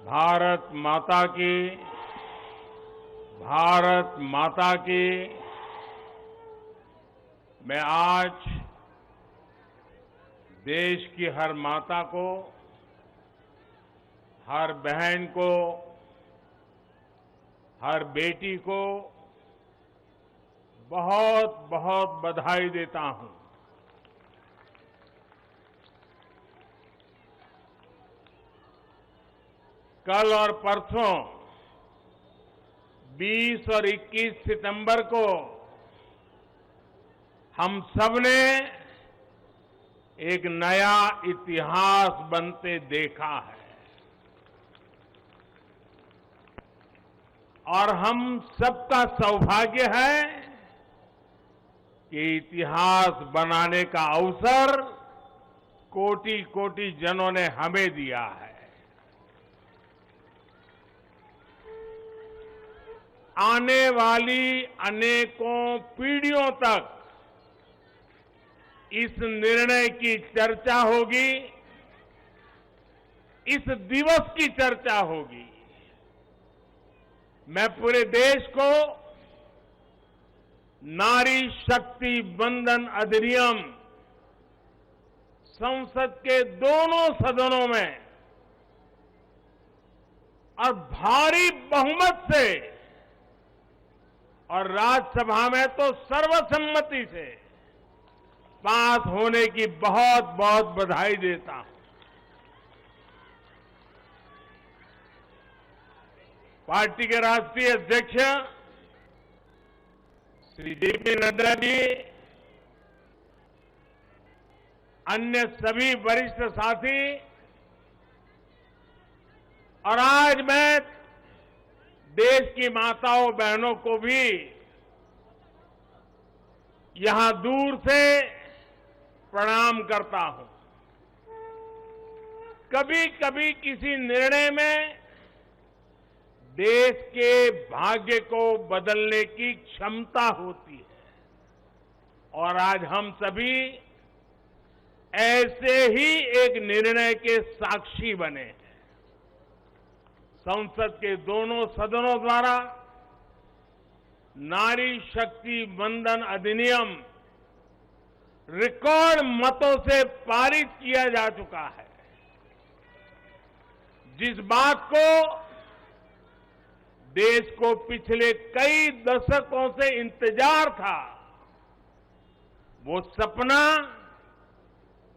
भारत माता की, भारत माता की। मैं आज देश की हर माता को, हर बहन को, हर बेटी को बहुत बहुत बधाई देता हूं। कल और परसों 20 और 21 सितंबर को हम सबने एक नया इतिहास बनते देखा है और हम सबका सौभाग्य है कि इतिहास बनाने का अवसर कोटि कोटि जनों ने हमें दिया है। आने वाली अनेकों पीढ़ियों तक इस निर्णय की चर्चा होगी, इस दिवस की चर्चा होगी। मैं पूरे देश को नारी शक्ति वंदन अधिनियम संसद के दोनों सदनों में और भारी बहुमत से और राज्यसभा में तो सर्वसम्मति से पास होने की बहुत बहुत बधाई देता हूं। पार्टी के राष्ट्रीय अध्यक्ष श्री जेपी नड्डा जी, अन्य सभी वरिष्ठ साथी और आज मैं देश की माताओं बहनों को भी यहां दूर से प्रणाम करता हूं। कभी कभी किसी निर्णय में देश के भाग्य को बदलने की क्षमता होती है और आज हम सभी ऐसे ही एक निर्णय के साक्षी बने हैं। संसद के दोनों सदनों द्वारा नारी शक्ति वंदन अधिनियम रिकॉर्ड मतों से पारित किया जा चुका है। जिस बात को देश को पिछले कई दशकों से इंतजार था, वो सपना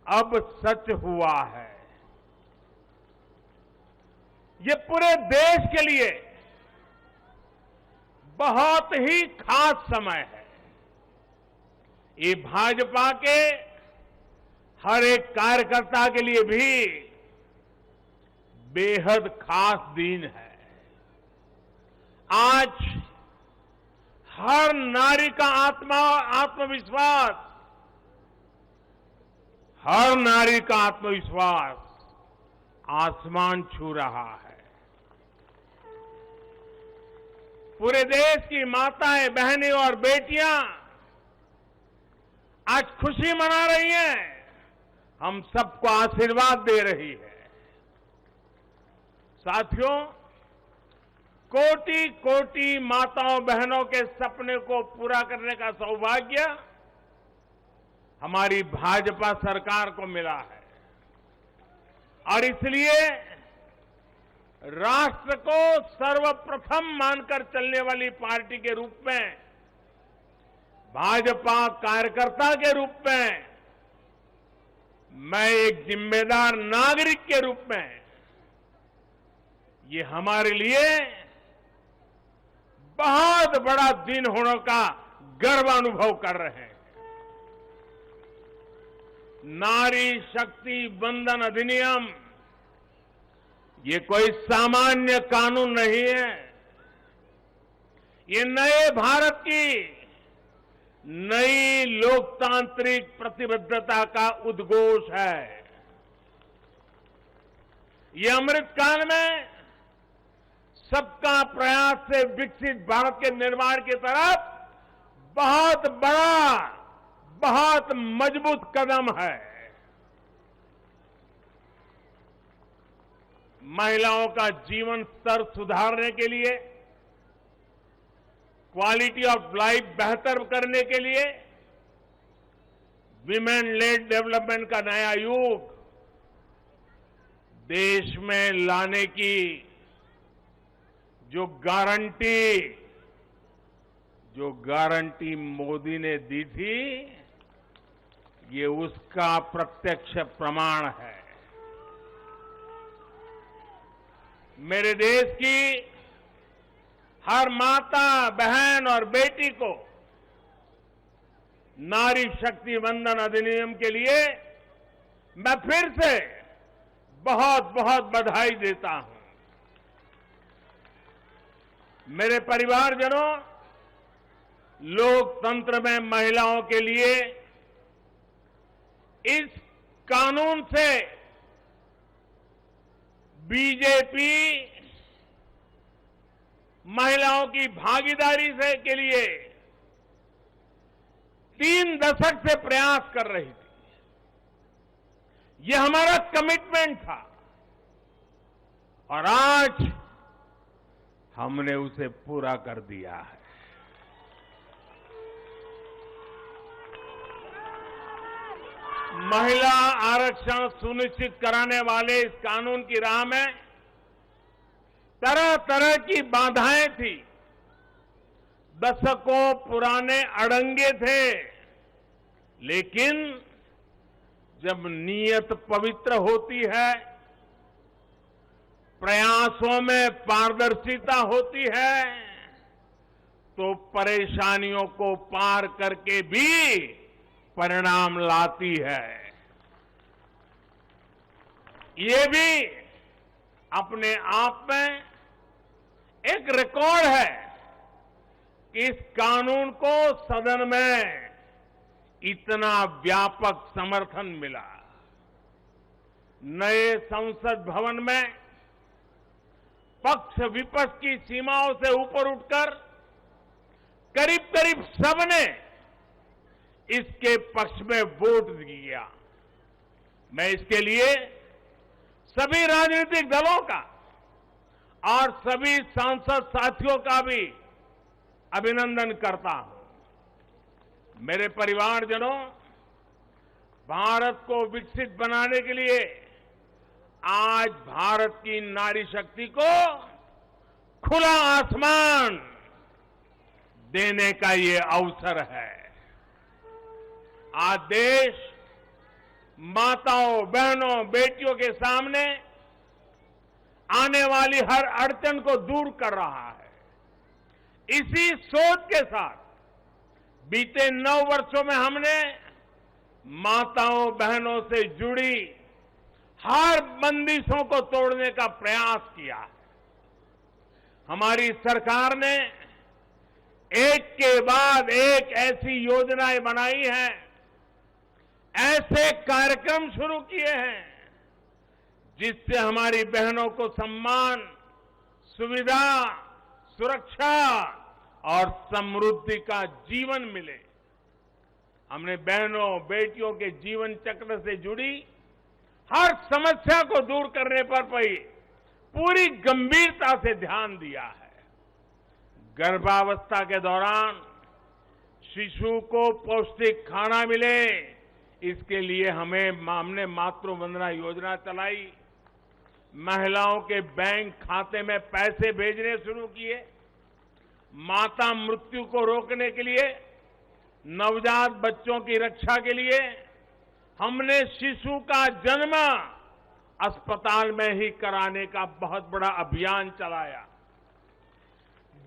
अब सच हुआ है। ये पूरे देश के लिए बहुत ही खास समय है। ये भाजपा के हर एक कार्यकर्ता के लिए भी बेहद खास दिन है। आज हर नारी का आत्मविश्वास, हर नारी का आत्मविश्वास आसमान छू रहा है। पूरे देश की माताएं, बहनें और बेटियां आज खुशी मना रही हैं, हम सबको आशीर्वाद दे रही है। साथियों, कोटि कोटि माताओं बहनों के सपने को पूरा करने का सौभाग्य हमारी भाजपा सरकार को मिला है और इसलिए राष्ट्र को सर्वप्रथम मानकर चलने वाली पार्टी के रूप में, भाजपा कार्यकर्ता के रूप में, मैं एक जिम्मेदार नागरिक के रूप में ये हमारे लिए बहुत बड़ा दिन होने का गर्व अनुभव कर रहे हैं। नारी शक्ति वंदन अधिनियम ये कोई सामान्य कानून नहीं है। ये नए भारत की नई लोकतांत्रिक प्रतिबद्धता का उद्घोष है। ये अमृतकाल में सबका प्रयास से विकसित भारत के निर्माण की तरफ बहुत बड़ा, बहुत मजबूत कदम है। महिलाओं का जीवन स्तर सुधारने के लिए, क्वालिटी ऑफ लाइफ बेहतर करने के लिए विमेन लेड डेवलपमेंट का नया युग देश में लाने की जो गारंटी मोदी ने दी थी, ये उसका प्रत्यक्ष प्रमाण है। मेरे देश की हर माता, बहन और बेटी को नारी शक्ति वंदन अधिनियम के लिए मैं फिर से बहुत बहुत बधाई देता हूं। मेरे परिवारजनों, लोकतंत्र में महिलाओं के लिए इस कानून से बीजेपी महिलाओं की भागीदारी से के लिए 3 दशक से प्रयास कर रही थी। यह हमारा कमिटमेंट था और आज हमने उसे पूरा कर दिया है। महिला आरक्षण सुनिश्चित कराने वाले इस कानून की राह में तरह तरह की बाधाएं थी, दशकों पुराने अड़ंगे थे, लेकिन जब नीयत पवित्र होती है, प्रयासों में पारदर्शिता होती है, तो परेशानियों को पार करके भी परिणाम लाती है। ये भी अपने आप में एक रिकॉर्ड है कि इस कानून को सदन में इतना व्यापक समर्थन मिला। नए संसद भवन में पक्ष विपक्ष की सीमाओं से ऊपर उठकर करीब करीब सबने इसके पक्ष में वोट दिया। मैं इसके लिए सभी राजनीतिक दलों का और सभी सांसद साथियों का भी अभिनंदन करता हूं। मेरे परिवारजनों, भारत को विकसित बनाने के लिए आज भारत की नारी शक्ति को खुला आसमान देने का ये अवसर है। आज देश माताओं, बहनों, बेटियों के सामने आने वाली हर अड़चन को दूर कर रहा है। इसी सोच के साथ बीते 9 वर्षों में हमने माताओं, बहनों से जुड़ी हर बंदिशों को तोड़ने का प्रयास किया है। हमारी सरकार ने एक के बाद एक ऐसी योजनाएं बनाई हैं, ऐसे कार्यक्रम शुरू किए हैं जिससे हमारी बहनों को सम्मान, सुविधा, सुरक्षा और समृद्धि का जीवन मिले। हमने बहनों, बेटियों के जीवन चक्र से जुड़ी हर समस्या को दूर करने पर पूरी गंभीरता से ध्यान दिया है। गर्भावस्था के दौरान शिशु को पौष्टिक खाना मिले, इसके लिए हमने मातृ वंदना योजना चलाई। महिलाओं के बैंक खाते में पैसे भेजने शुरू किए। माता मृत्यु को रोकने के लिए, नवजात बच्चों की रक्षा के लिए हमने शिशु का जन्म अस्पताल में ही कराने का बहुत बड़ा अभियान चलाया।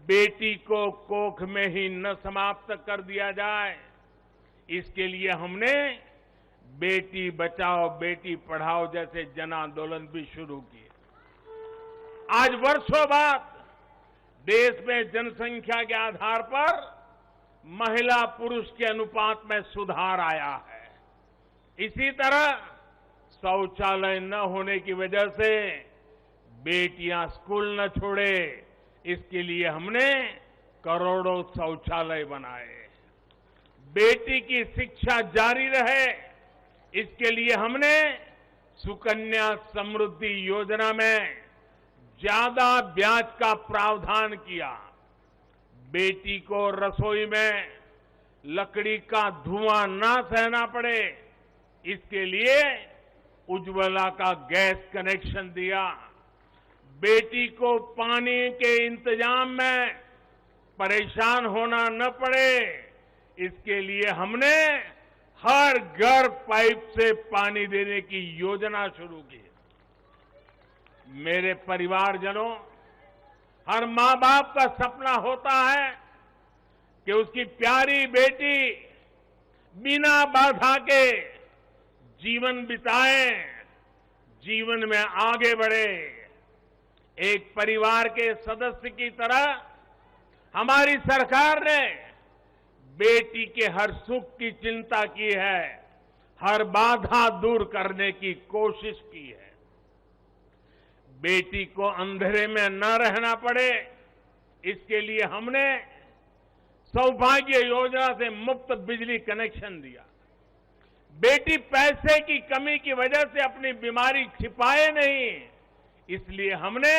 बेटी को कोख में ही न समाप्त कर दिया जाए, इसके लिए हमने बेटी बचाओ बेटी पढ़ाओ जैसे जन आंदोलन भी शुरू किए। आज वर्षों बाद देश में जनसंख्या के आधार पर महिला पुरुष के अनुपात में सुधार आया है। इसी तरह शौचालय न होने की वजह से बेटियां स्कूल न छोड़े, इसके लिए हमने करोड़ों शौचालय बनाए। बेटी की शिक्षा जारी रहे, इसके लिए हमने सुकन्या समृद्धि योजना में ज्यादा ब्याज का प्रावधान किया। बेटी को रसोई में लकड़ी का धुआं ना सहना पड़े, इसके लिए उज्ज्वला का गैस कनेक्शन दिया। बेटी को पानी के इंतजाम में परेशान होना न पड़े, इसके लिए हमने हर घर पाइप से पानी देने की योजना शुरू की। मेरे परिवारजनों, हर मां बाप का सपना होता है कि उसकी प्यारी बेटी बिना बाधा के जीवन बिताए, जीवन में आगे बढ़े। एक परिवार के सदस्य की तरह हमारी सरकार ने बेटी के हर सुख की चिंता की है, हर बाधा दूर करने की कोशिश की है। बेटी को अंधेरे में न रहना पड़े, इसके लिए हमने सौभाग्य योजना से मुफ्त बिजली कनेक्शन दिया। बेटी पैसे की कमी की वजह से अपनी बीमारी छिपाए नहीं, इसलिए हमने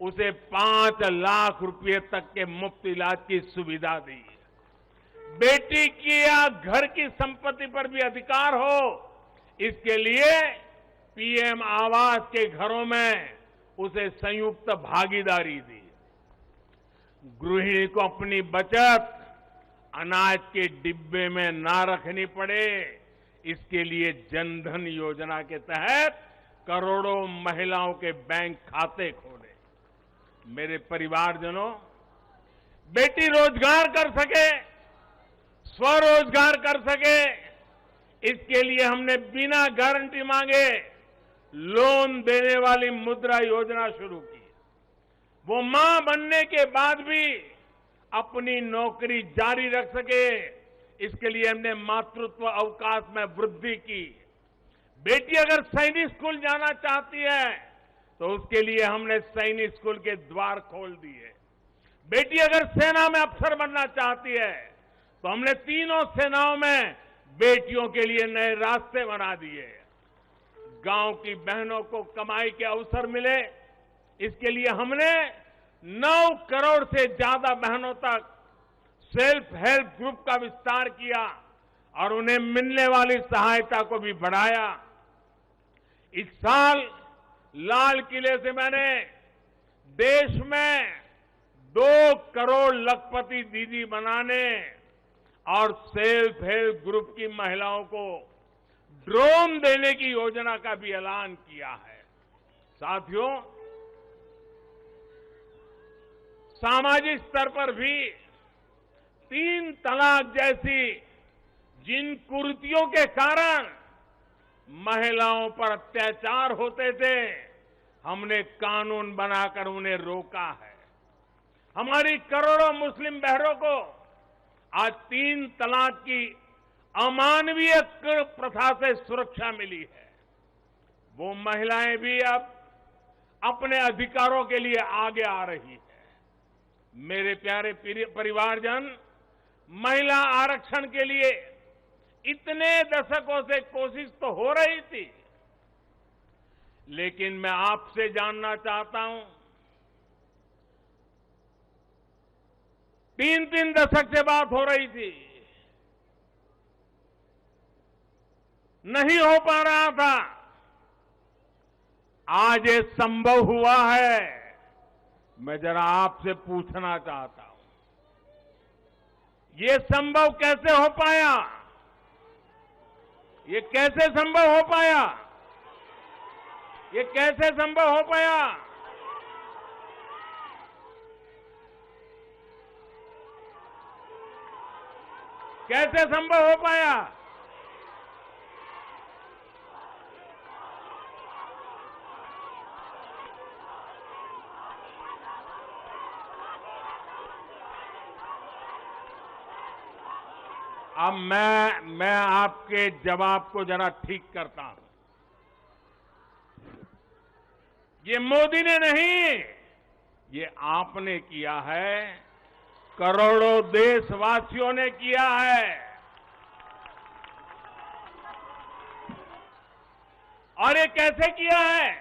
उसे 5 लाख रुपए तक के मुफ्त इलाज की सुविधा दी। बेटी की या घर की संपत्ति पर भी अधिकार हो, इसके लिए पीएम आवास के घरों में उसे संयुक्त भागीदारी दी। गृहिणी को अपनी बचत अनाज के डिब्बे में ना रखनी पड़े, इसके लिए जनधन योजना के तहत करोड़ों महिलाओं के बैंक खाते खोले। मेरे परिवारजनों, बेटी रोजगार कर सके, स्वरोजगार कर सके, इसके लिए हमने बिना गारंटी मांगे लोन देने वाली मुद्रा योजना शुरू की। वो मां बनने के बाद भी अपनी नौकरी जारी रख सके, इसके लिए हमने मातृत्व अवकाश में वृद्धि की। बेटी अगर सैनिक स्कूल जाना चाहती है तो उसके लिए हमने सैनिक स्कूल के द्वार खोल दिए। बेटी अगर सेना में अफसर बनना चाहती है तो हमने तीनों सेनाओं में बेटियों के लिए नए रास्ते बना दिए। गांव की बहनों को कमाई के अवसर मिले, इसके लिए हमने 9 करोड़ से ज्यादा बहनों तक सेल्फ हेल्प ग्रुप का विस्तार किया और उन्हें मिलने वाली सहायता को भी बढ़ाया। इस साल लाल किले से मैंने देश में 2 करोड़ लखपति दीदी बनाने और सेल्फ हेल्प ग्रुप की महिलाओं को ड्रोन देने की योजना का भी ऐलान किया है। साथियों, सामाजिक स्तर पर भी 3 तलाक जैसी जिन कुरीतियों के कारण महिलाओं पर अत्याचार होते थे, हमने कानून बनाकर उन्हें रोका है। हमारी करोड़ों मुस्लिम बहनों को आज 3 तलाक की अमानवीय प्रथा से सुरक्षा मिली है। वो महिलाएं भी अब अपने अधिकारों के लिए आगे आ रही है। मेरे प्यारे परिवारजन, महिला आरक्षण के लिए इतने दशकों से कोशिश तो हो रही थी, लेकिन मैं आपसे जानना चाहता हूं, 3 दशक से बात हो रही थी, नहीं हो पा रहा था। आज ये संभव हुआ है। मैं जरा आपसे पूछना चाहता हूं, ये संभव कैसे हो पाया? ये कैसे संभव हो पाया? ये कैसे संभव हो पाया? कैसे संभव हो पाया? अब मैं आपके जवाब को जरा ठीक करता हूं। ये मोदी ने नहीं, ये आपने किया है, करोड़ों देशवासियों ने किया है। और ये कैसे किया है?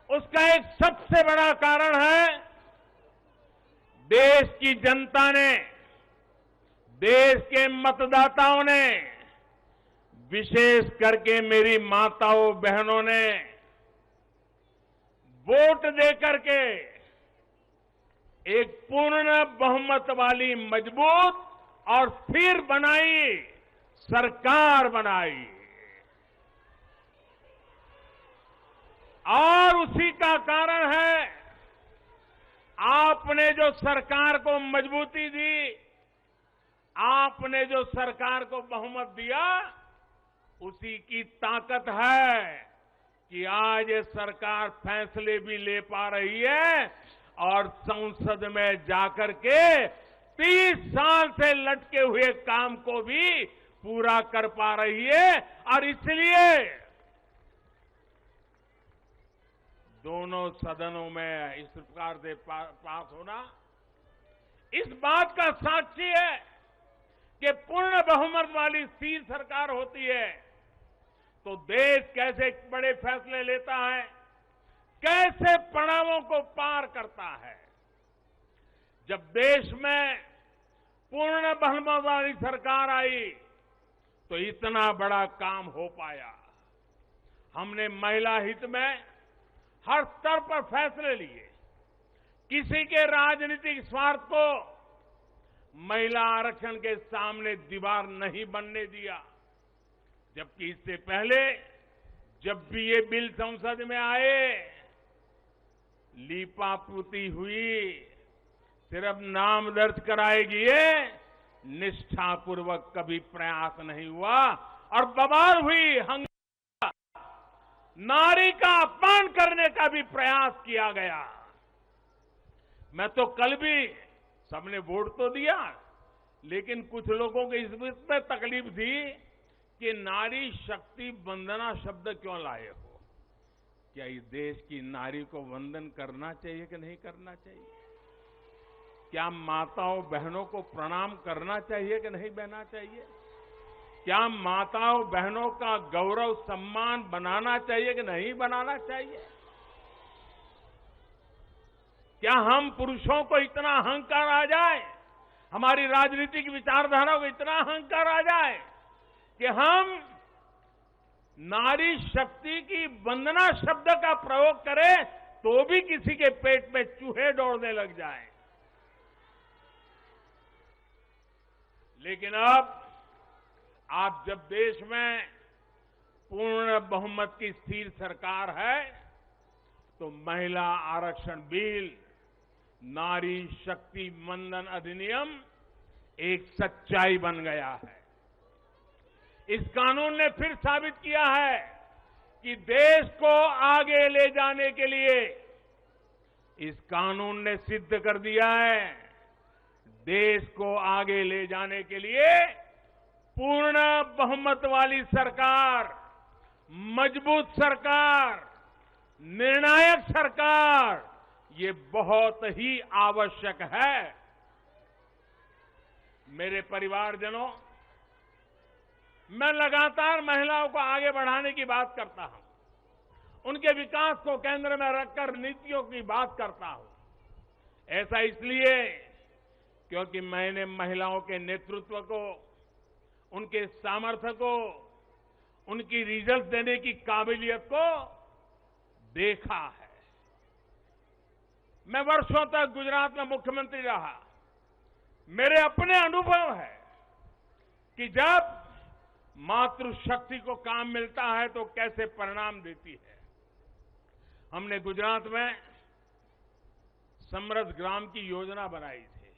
उसका एक सबसे बड़ा कारण है देश की जनता ने, देश के मतदाताओं ने, विशेष करके मेरी माताओं बहनों ने वोट देकर के एक पूर्ण बहुमत वाली मजबूत और स्थिर बनाई सरकार बनाई। और उसी का कारण है आपने जो सरकार को मजबूती दी, आपने जो सरकार को बहुमत दिया, उसी की ताकत है कि आज ये सरकार फैसले भी ले पा रही है और संसद में जाकर के 30 साल से लटके हुए काम को भी पूरा कर पा रही है। और इसलिए दोनों सदनों में इस प्रकार से पास होना इस बात का साक्षी है कि पूर्ण बहुमत वाली स्थिर सरकार होती है तो देश कैसे बड़े फैसले लेता है, कैसे पड़ावों को पार करता है। जब देश में पूर्ण बहुमत वाली सरकार आई तो इतना बड़ा काम हो पाया। हमने महिला हित में हर स्तर पर फैसले लिए, किसी के राजनीतिक स्वार्थ को महिला आरक्षण के सामने दीवार नहीं बनने दिया। जबकि इससे पहले जब भी ये बिल संसद में आए, लीपापोती हुई, सिर्फ नाम दर्ज कराएगी, ये निष्ठापूर्वक कभी प्रयास नहीं हुआ और बवाल हुई, हंगामा, नारी का अपमान करने का भी प्रयास किया गया। मैं तो कल भी, सबने वोट तो दिया, लेकिन कुछ लोगों को इस पर तकलीफ थी कि नारी शक्ति वंदना शब्द क्यों लाए हो। क्या इस देश की नारी को वंदन करना चाहिए कि नहीं करना चाहिए? क्या माताओं बहनों को प्रणाम करना चाहिए कि नहीं करना चाहिए? क्या माताओं बहनों का गौरव सम्मान बनाना चाहिए कि नहीं बनाना चाहिए? क्या हम पुरुषों को इतना अहंकार आ जाए, हमारी राजनीतिक विचारधारा को इतना अहंकार आ जाए कि हम नारी शक्ति की वंदना शब्द का प्रयोग करें तो भी किसी के पेट में चूहे दौड़ने लग जाएं? लेकिन अब आप जब देश में पूर्ण बहुमत की स्थिर सरकार है तो महिला आरक्षण बिल, नारी शक्ति वंदन अधिनियम एक सच्चाई बन गया है। इस कानून ने फिर साबित किया है कि देश को आगे ले जाने के लिए, इस कानून ने सिद्ध कर दिया है, देश को आगे ले जाने के लिए पूर्ण बहुमत वाली सरकार, मजबूत सरकार, निर्णायक सरकार, ये बहुत ही आवश्यक है। मेरे परिवारजनों, मैं लगातार महिलाओं को आगे बढ़ाने की बात करता हूं, उनके विकास को केंद्र में रखकर नीतियों की बात करता हूं। ऐसा इसलिए क्योंकि मैंने महिलाओं के नेतृत्व को, उनके सामर्थ्य को, उनकी रिजल्ट देने की काबिलियत को देखा है। मैं वर्षों तक गुजरात में मुख्यमंत्री रहा। मेरे अपने अनुभव है कि जब मातृशक्ति को काम मिलता है तो कैसे परिणाम देती है। हमने गुजरात में समृद्ध ग्राम की योजना बनाई थी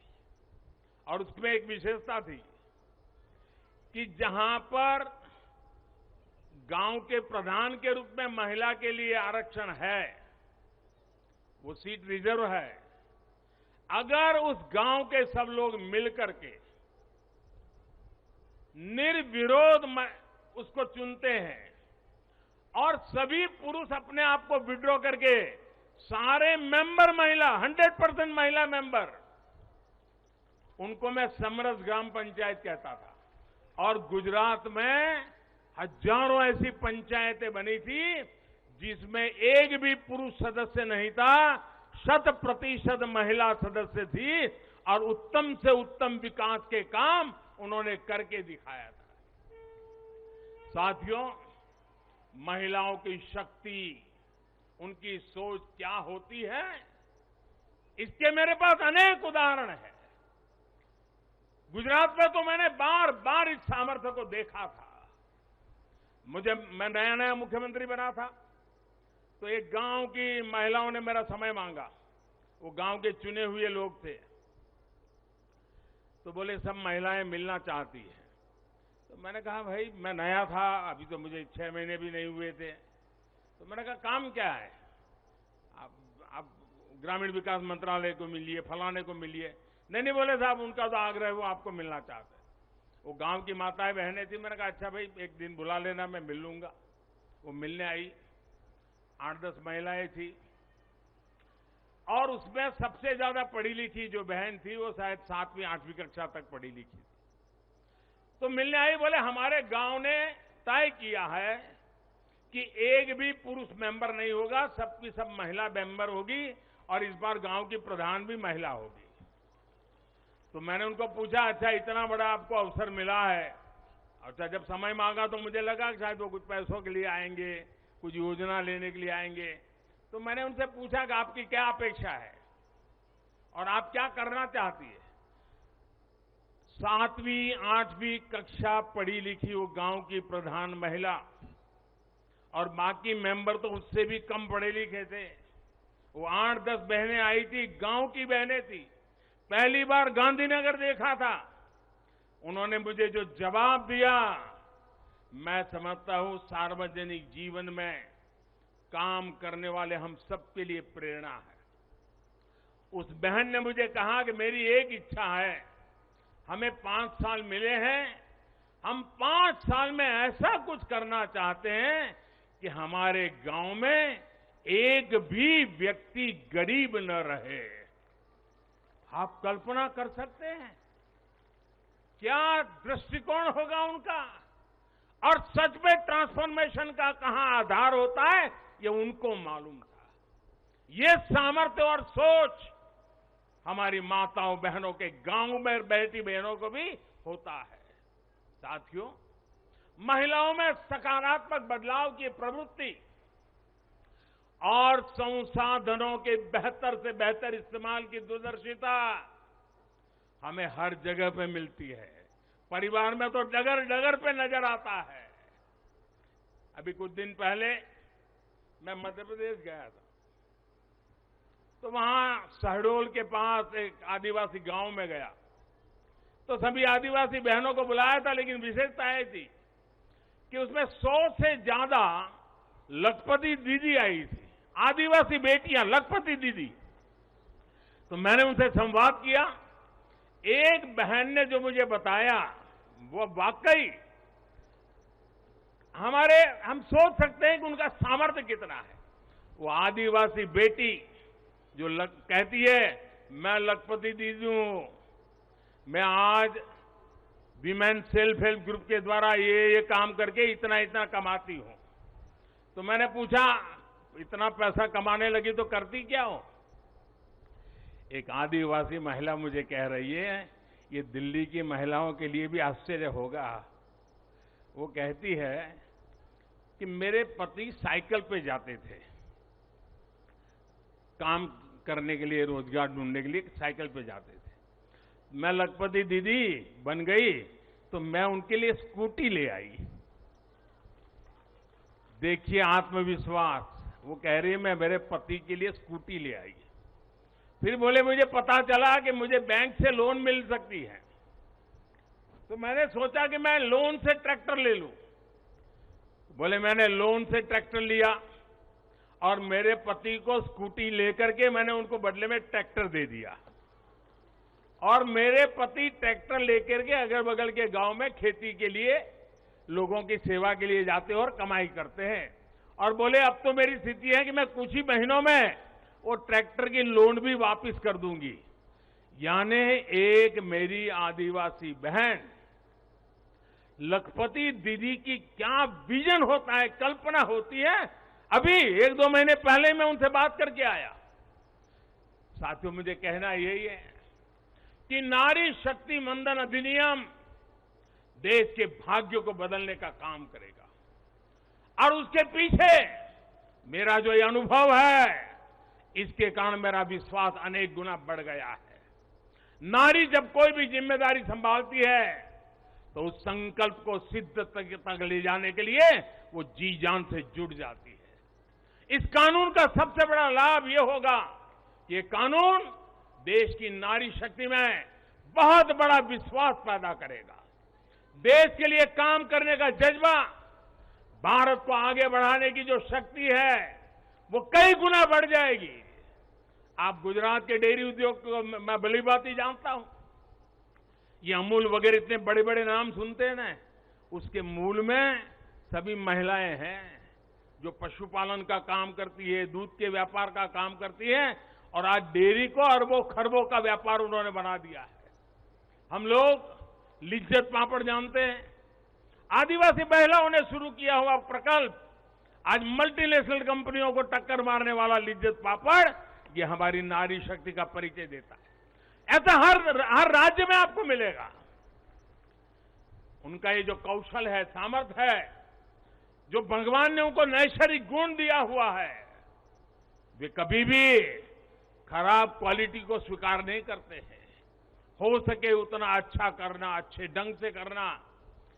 और उसमें एक विशेषता थी कि जहां पर गांव के प्रधान के रूप में महिला के लिए आरक्षण है, वो सीट रिजर्व है, अगर उस गांव के सब लोग मिलकर के निर्विरोध उसको चुनते हैं और सभी पुरुष अपने आप को विड्रॉ करके सारे मेंबर महिला, 100% महिला मेंबर, उनको मैं समृद्ध ग्राम पंचायत कहता था। और गुजरात में हजारों ऐसी पंचायतें बनी थी जिसमें एक भी पुरुष सदस्य नहीं था, 100% महिला सदस्य थी और उत्तम से उत्तम विकास के काम उन्होंने करके दिखाया था। साथियों, महिलाओं की शक्ति, उनकी सोच क्या होती है, इसके मेरे पास अनेक उदाहरण हैं। गुजरात में तो मैंने बार बार इस सामर्थ्य को देखा था। मैं नया नया मुख्यमंत्री बना था, तो एक गांव की महिलाओं ने मेरा समय मांगा। वो गांव के चुने हुए लोग थे, तो बोले सब महिलाएं मिलना चाहती हैं। तो मैंने कहा भाई मैं नया था, अभी तो मुझे 6 महीने भी नहीं हुए थे। तो मैंने कहा काम क्या है, आप ग्रामीण विकास मंत्रालय को मिलिए, फलाने को मिलिए। नहीं बोले साहब उनका तो आग्रह है, वो आपको मिलना चाहते हैं। वो गांव की माताएं बहनें थी। मैंने कहा अच्छा भाई एक दिन बुला लेना, मैं मिल लूंगा। वो मिलने आई, 8-10 महिलाएं थी और उसमें सबसे ज्यादा पढ़ी लिखी जो बहन थी वो शायद 7वीं 8वीं कक्षा तक पढ़ी लिखी थी। तो मिलने आई, बोले हमारे गांव ने तय किया है कि एक भी पुरुष मेंबर नहीं होगा, सबकी सब महिला मेंबर होगी और इस बार गांव की प्रधान भी महिला होगी। तो मैंने उनको पूछा अच्छा इतना बड़ा आपको अवसर मिला है। अच्छा जब समय मांगा तो मुझे लगा कि शायद वो कुछ पैसों के लिए आएंगे, कुछ योजना लेने के लिए आएंगे। तो मैंने उनसे पूछा कि आपकी क्या अपेक्षा है और आप क्या करना चाहती है। 7वीं 8वीं कक्षा पढ़ी लिखी वो गांव की प्रधान महिला और बाकी मेंबर तो उससे भी कम पढ़े लिखे थे। वो 8-10 बहनें आई थी, गांव की बहनें थी। पहली बार गांधीनगर देखा था। उन्होंने मुझे जो जवाब दिया, मैं समझता हूं सार्वजनिक जीवन में काम करने वाले हम सबके लिए प्रेरणा है। उस बहन ने मुझे कहा कि मेरी एक इच्छा है, हमें 5 साल मिले हैं, हम 5 साल में ऐसा कुछ करना चाहते हैं कि हमारे गांव में एक भी व्यक्ति गरीब न रहे। आप कल्पना कर सकते हैं क्या दृष्टिकोण होगा उनका। और सच में ट्रांसफॉर्मेशन का कहां आधार होता है ये उनको मालूम था। ये सामर्थ्य और सोच हमारी माताओं बहनों के गांव में बैठी बहनों को भी होता है। साथियों, महिलाओं में सकारात्मक बदलाव की प्रवृत्ति और संसाधनों के बेहतर से बेहतर इस्तेमाल की दूरदर्शिता हमें हर जगह पे मिलती है। परिवार में तो डगर डगर पे नजर आता है। अभी कुछ दिन पहले मैं मध्य प्रदेश गया था, तो वहां शहडोल के पास एक आदिवासी गांव में गया, तो सभी आदिवासी बहनों को बुलाया था, लेकिन विशेषता ये थी कि उसमें 100 से ज्यादा लखपति दीदी आई थी, आदिवासी बेटियां, लखपति दीदी। तो मैंने उनसे संवाद किया। एक बहन ने जो मुझे बताया वो वाकई हम सोच सकते हैं कि उनका सामर्थ्य कितना है। वो आदिवासी बेटी जो कहती है मैं लखपति दीदी हूं, मैं आज विमेन सेल्फ हेल्प ग्रुप के द्वारा ये काम करके इतना इतना कमाती हूं। तो मैंने पूछा इतना पैसा कमाने लगी तो करती क्या हो। एक आदिवासी महिला मुझे कह रही है, ये दिल्ली की महिलाओं के लिए भी आश्चर्य होगा। वो कहती है कि मेरे पति साइकिल पे जाते थे काम करने के लिए, रोजगार ढूंढने के लिए साइकिल पे जाते थे। मैं लखपति दीदी बन गई तो मैं उनके लिए स्कूटी ले आई। देखिए आत्मविश्वास। वो कह रही है मैं मेरे पति के लिए स्कूटी ले आई। फिर बोले मुझे पता चला कि मुझे बैंक से लोन मिल सकती है, तो मैंने सोचा कि मैं लोन से ट्रैक्टर ले लूं। बोले मैंने लोन से ट्रैक्टर लिया और मेरे पति को स्कूटी लेकर के मैंने उनको बदले में ट्रैक्टर दे दिया। और मेरे पति ट्रैक्टर लेकर के अगल बगल के गांव में खेती के लिए लोगों की सेवा के लिए जाते हैं और कमाई करते हैं। और बोले अब तो मेरी स्थिति है कि मैं कुछ ही महीनों में वो ट्रैक्टर की लोन भी वापस कर दूंगी। यानी एक मेरी आदिवासी बहन लखपति दीदी की क्या विजन होता है, कल्पना होती है, अभी 1-2 महीने पहले मैं उनसे बात करके आया। साथियों, मुझे कहना यही है कि नारी शक्ति मंदन अधिनियम देश के भाग्य को बदलने का काम करेगा और उसके पीछे मेरा जो ये अनुभव है, इसके कारण मेरा विश्वास अनेक गुना बढ़ गया है। नारी जब कोई भी जिम्मेदारी संभालती है तो उस संकल्प को सिद्ध तक ले जाने के लिए वो जी जान से जुट जाती है। इस कानून का सबसे बड़ा लाभ ये होगा कि ये कानून देश की नारी शक्ति में बहुत बड़ा विश्वास पैदा करेगा। देश के लिए काम करने का जज्बा, भारत को आगे बढ़ाने की जो शक्ति है वो कई गुना बढ़ जाएगी। आप गुजरात के डेयरी उद्योग को मैं भली बात ही जानता हूं। ये अमूल वगैरह इतने बड़े बड़े नाम सुनते हैं ना, उसके मूल में सभी महिलाएं हैं जो पशुपालन का काम करती है, दूध के व्यापार का काम करती है और आज डेयरी को अरबों खरबों का व्यापार उन्होंने बना दिया है। हम लोग लिज्जत पापड़ जानते हैं, आदिवासी महिलाओं ने शुरू किया हुआ प्रकल्प आज मल्टीनेशनल कंपनियों को टक्कर मारने वाला लिज्जत पापड़, ये हमारी नारी शक्ति का परिचय देता है। ऐसा हर राज्य में आपको मिलेगा। उनका ये जो कौशल है, सामर्थ्य है, जो भगवान ने उनको नैसर्गिक गुण दिया हुआ है, वे कभी भी खराब क्वालिटी को स्वीकार नहीं करते हैं। हो सके उतना अच्छा करना, अच्छे ढंग से करना,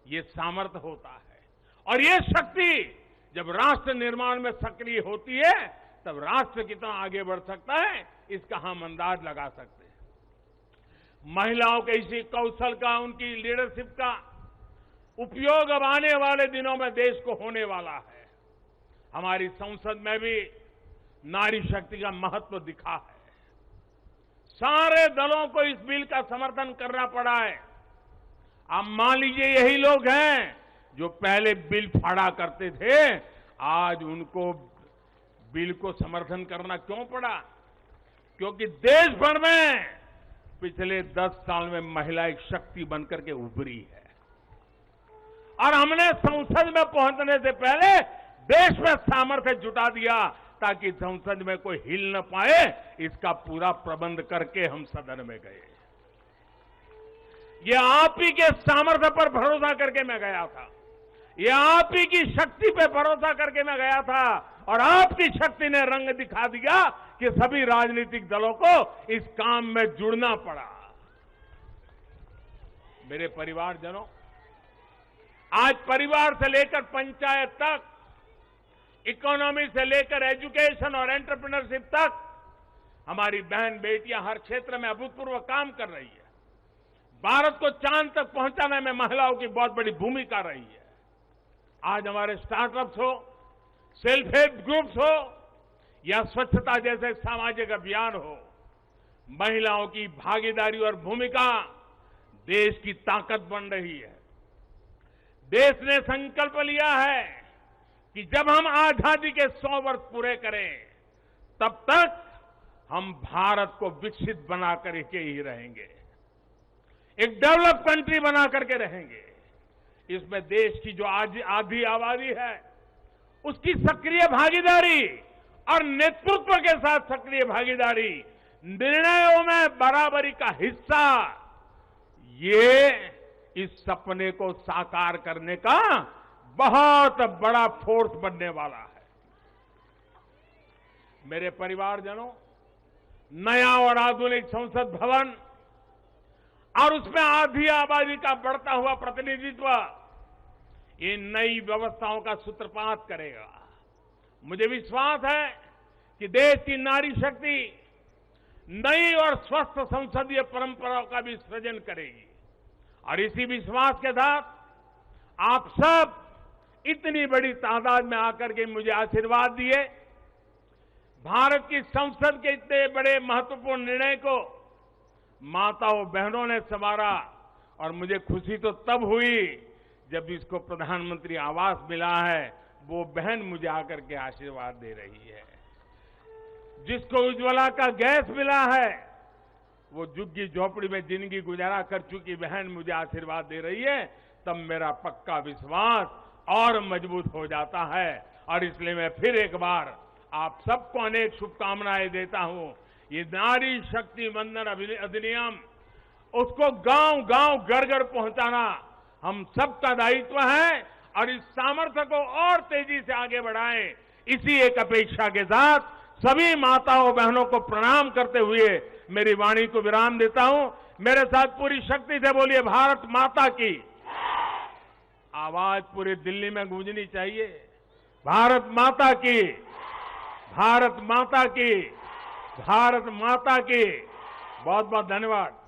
ये सामर्थ्य होता है। और ये शक्ति जब राष्ट्र निर्माण में सक्रिय होती है तब राष्ट्र कितना आगे बढ़ सकता है, इसका हम अंदाज लगा सकते हैं। महिलाओं के इसी कौशल का, उनकी लीडरशिप का उपयोग अब आने वाले दिनों में देश को होने वाला है। हमारी संसद में भी नारी शक्ति का महत्व दिखा है। सारे दलों को इस बिल का समर्थन करना पड़ा है। आप मान लीजिए यही लोग हैं जो पहले बिल फाड़ा करते थे, आज उनको बिल को समर्थन करना क्यों पड़ा? क्योंकि देश भर में पिछले 10 साल में महिला एक शक्ति बनकर के उभरी है और हमने संसद में पहुंचने से पहले देश में सामर्थ्य जुटा दिया ताकि संसद में कोई हिल न पाए। इसका पूरा प्रबंध करके हम सदन में गए। ये आप ही के सामर्थ्य पर भरोसा करके मैं गया था, ये आप ही की शक्ति पे भरोसा करके मैं गया था और आपकी शक्ति ने रंग दिखा दिया कि सभी राजनीतिक दलों को इस काम में जुड़ना पड़ा। मेरे परिवारजनों, आज परिवार से लेकर पंचायत तक, इकोनॉमी से लेकर एजुकेशन और एंटरप्रेन्योरशिप तक हमारी बहन बेटियां हर क्षेत्र में अभूतपूर्व काम कर रही है। भारत को चांद तक पहुंचाने में महिलाओं की बहुत बड़ी भूमिका रही है। आज हमारे स्टार्टअप्स हो, सेल्फ हेल्प ग्रुप्स हो या स्वच्छता जैसे सामाजिक अभियान हो, महिलाओं की भागीदारी और भूमिका देश की ताकत बन रही है। देश ने संकल्प लिया है कि जब हम आजादी के 100 वर्ष पूरे करें तब तक हम भारत को विकसित बना करके ही रहेंगे, एक डेवलप कंट्री बना करके रहेंगे। इसमें देश की जो आधी आबादी है उसकी सक्रिय भागीदारी और नेतृत्व के साथ सक्रिय भागीदारी, निर्णयों में बराबरी का हिस्सा, ये इस सपने को साकार करने का बहुत बड़ा फोर्स बनने वाला है। मेरे परिवारजनों, नया और आधुनिक संसद भवन और उसमें आधी आबादी का बढ़ता हुआ प्रतिनिधित्व ये नई व्यवस्थाओं का सूत्रपात करेगा। मुझे विश्वास है कि देश की नारी शक्ति नई और स्वस्थ संसदीय परंपराओं का भी सृजन करेगी और इसी विश्वास के साथ आप सब इतनी बड़ी तादाद में आकर के मुझे आशीर्वाद दिए। भारत की संसद के इतने बड़े महत्वपूर्ण निर्णय को माताओं बहनों ने संवारा और मुझे खुशी तो तब हुई जब इसको प्रधानमंत्री आवास मिला है, वो बहन मुझे आकर के आशीर्वाद दे रही है। जिसको उज्ज्वला का गैस मिला है, वो झुग्गी झोपड़ी में जिंदगी गुजारा कर चुकी बहन मुझे आशीर्वाद दे रही है। तब मेरा पक्का विश्वास और मजबूत हो जाता है। और इसलिए मैं फिर एक बार आप सबको अनेक शुभकामनाएं देता हूं। ये नारी शक्ति वंदन अधिनियम, उसको गांव गांव घर घर पहुंचाना हम सबका दायित्व है और इस सामर्थ्य को और तेजी से आगे बढ़ाएं। इसी एक अपेक्षा के साथ सभी माताओं बहनों को प्रणाम करते हुए मेरी वाणी को विराम देता हूं। मेरे साथ पूरी शक्ति से बोलिए, भारत माता की। आवाज पूरी दिल्ली में गूंजनी चाहिए, भारत माता की, भारत माता की, भारत माता की। बहुत बहुत धन्यवाद।